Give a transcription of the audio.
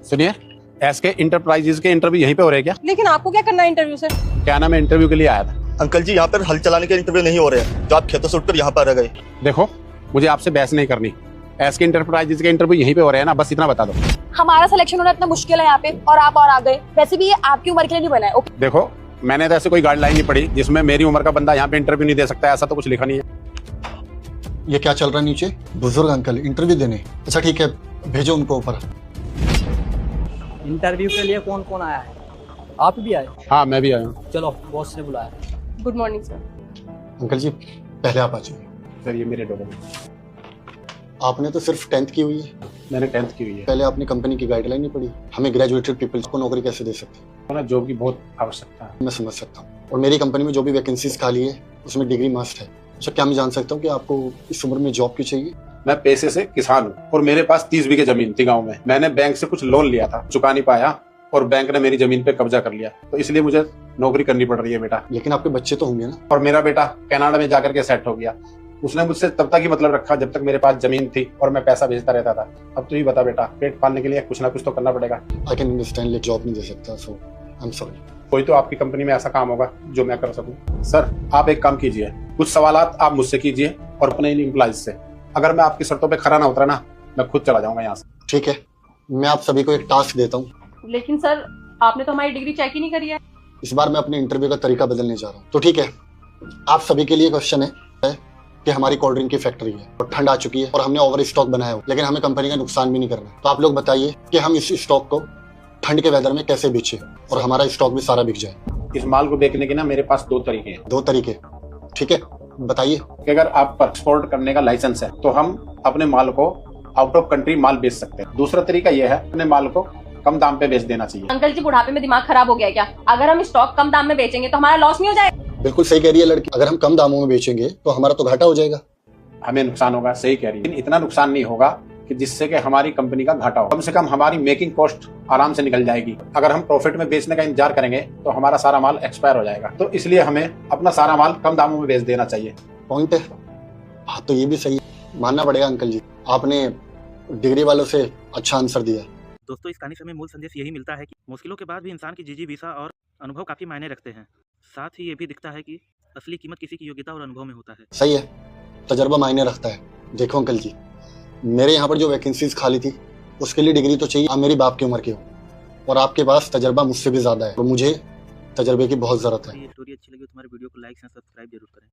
सुनिए, SK enterprises के interview यहीं पे हो रहे हैं क्या? लेकिन आपको क्या करना है इंटरव्यू से? क्या नाम है, इंटरव्यू के लिए आया था। अंकल जी यहाँ पर हल चलाने के इंटरव्यू नहीं हो रहे हैं, जो आप खेतों से उठकर यहाँ पर आ गए। देखो, मुझे आपसे बहस नहीं करनी। एसके इंटरप्राइजेज के इंटरव्यू यहीं पे हो रहे हैं ना, बस इतना बता दो। हमारा सिलेक्शन होना इतना मुश्किल है यहाँ पे, और आप और आ गए। वैसे भी ये आपकी उम्र के लिए नहीं बना है। ओके। देखो, मैंने तो ऐसे कोई गाइडलाइन नहीं पढ़ी जिसमें मेरी उम्र का बंदा यहाँ पे इंटरव्यू नहीं दे सकता, ऐसा तो कुछ लिखा नहीं है। ये क्या चल रहा है नीचे? बुजुर्ग अंकल इंटरव्यू देने। अच्छा ठीक है, भेजो उनको ऊपर। इंटरव्यू के लिए कौन कौन आया है? आप भी आए? हाँ, मैं भी आया हूँ। चलो, बॉस ने बुलाया। Good morning sir. अंकल जी पहले आप आ जाइए। सर, ये मेरे डॉक्यूमेंट। आपने तो सिर्फ 10th की हुई है, मैंने 10th की हुई है। पहले आपने कंपनी की गाइडलाइन नहीं पढ़ी। हमें ग्रेजुएटेड पीपल को नौकरी कैसे दे सकते हैं? तो ना जॉब की बहुत आवश्यकता है। मैं समझ सकता हूँ, और मेरी कंपनी में जो भी वैकेंसीज खाली है उसमें डिग्री मस्ट है। अच्छा, क्या मैं जान सकता हूँ कि आपको इस उम्र में जॉब क्यों चाहिए? मैं पैसे से किसान हूँ और मेरे पास 30 बीघे जमीन थी गाँव में। मैंने बैंक से कुछ लोन लिया था, चुका नहीं पाया और बैंक ने मेरी जमीन पे कब्जा कर लिया, तो इसलिए मुझे नौकरी करनी पड़ रही है बेटा। लेकिन आपके बच्चे तो होंगे ना? और मेरा बेटा कनाडा में जाकर के सेट हो गया। उसने मुझसे तब तक ही मतलब रखा जब तक मेरे पास जमीन थी और मैं पैसा भेजता रहता था। अब तू ही बता बेटा, पेट पालने के लिए कुछ ना कुछ तो करना पड़ेगा। आई कैन अंडरस्टैंड, लेकिन जॉब नहीं दे सकता, सो आई एम सॉरी। कोई तो आपकी कंपनी में ऐसा काम होगा जो मैं कर सकूं। सर, आप एक काम कीजिए, कुछ सवालात आप मुझसे कीजिए और अपने इन एम्प्लॉइज से। अगर मैं आपकी शर्तों पे खरा ना उतरा ना, मैं खुद चला जाऊंगा यहाँ से। ठीक है, मैं आप सभी को एक टास्क देता हूँ। लेकिन सर, आपने तो हमारी डिग्री चेक ही नहीं करी है। इस बार मैं अपने इंटरव्यू का तरीका बदलने जा रहा हूँ। तो ठीक है, आप सभी के लिए क्वेश्चन है कि हमारी कोल्ड ड्रिंक की फैक्ट्री है और ठंड आ चुकी है और हमने ओवर स्टॉक बनाया हो, लेकिन हमें कंपनी का नुकसान भी नहीं करना। तो आप लोग बताइए कि हम इस स्टॉक को ठंड के वेदर में कैसे बेचें और हमारा स्टॉक भी सारा बिक जाए। इस माल को बेचने के ना मेरे पास 2 तरीके हैं। 2 तरीके? ठीक है, बताइए। कि अगर आप पर एक्सपोर्ट करने का लाइसेंस है तो हम अपने माल को आउट ऑफ कंट्री माल बेच सकते हैं। दूसरा तरीका यह है, अपने माल को कम दाम पे बेच देना चाहिए। अंकल जी, बुढ़ापे में दिमाग खराब हो गया है क्या? अगर हम स्टॉक कम दाम में बेचेंगे तो हमारा लॉस नहीं हो जाएगा? बिल्कुल सही कह रही है लड़की, अगर हम कम दामों में बेचेंगे तो हमारा तो घाटा हो जाएगा। हमें नुकसान होगा, सही कह रही है, लेकिन इतना नुकसान नहीं होगा कि जिससे कि हमारी कंपनी का घाटा हो। कम से कम हमारी मेकिंग कॉस्ट आराम से निकल जाएगी। अगर हम प्रॉफिट में बेचने का इंतजार करेंगे तो हमारा सारा माल एक्सपायर हो जाएगा। तो इसलिए हमें अपना सारा माल कम दामों में बेच देना चाहिए। पॉइंट है। हाँ, तो ये भी सही है, मानना पड़ेगा अंकल जी, आपने डिग्री वालों से अच्छा आंसर दिया। दोस्तों, इस कहानी से हमें मूल संदेश यही मिलता है कि मुश्किलों के बाद भी इंसान की जिजीविसा और अनुभव काफी मायने रखते हैं। साथ ही ये भी दिखता है कि असली कीमत किसी की योग्यता और अनुभव में होता है। सही है, तजर्बा मायने रखता है। देखो अंकल जी, मेरे यहाँ पर जो वैकेंसीज खाली थी उसके लिए डिग्री तो चाहिए। आप मेरी बाप की उम्र के हो और आपके पास तजर्बा मुझसे भी ज्यादा है, तो मुझे तजर्बे की बहुत जरूरत है। ये स्टोरी अच्छी लगी तो हमारे वीडियो को लाइक एंड सब्सक्राइब जरूर करें।